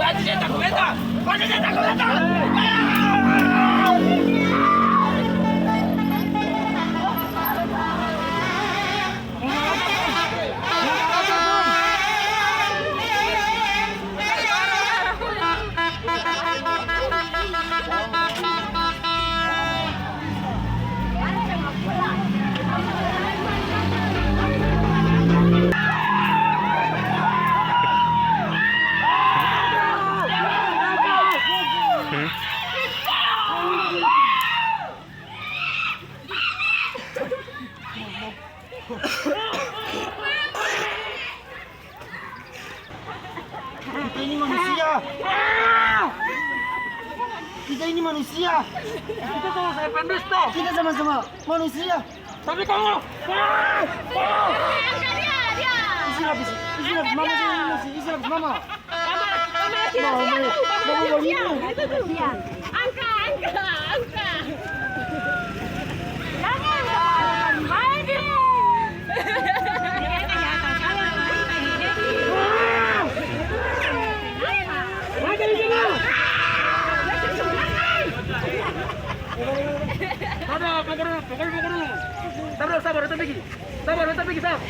Beta, beta! Pode tentar comentar! Kita ini manusia. Kita ini manusia. Kita sama-sama pendusta. Kita sama-sama manusia. Tapi kamu. Isi habis. Mama jangan emosi. Isi habis mama. Angka. Sabar, sabar, sabar, sabar, sabar, sabar, sabar, sabar, sabar, sabar,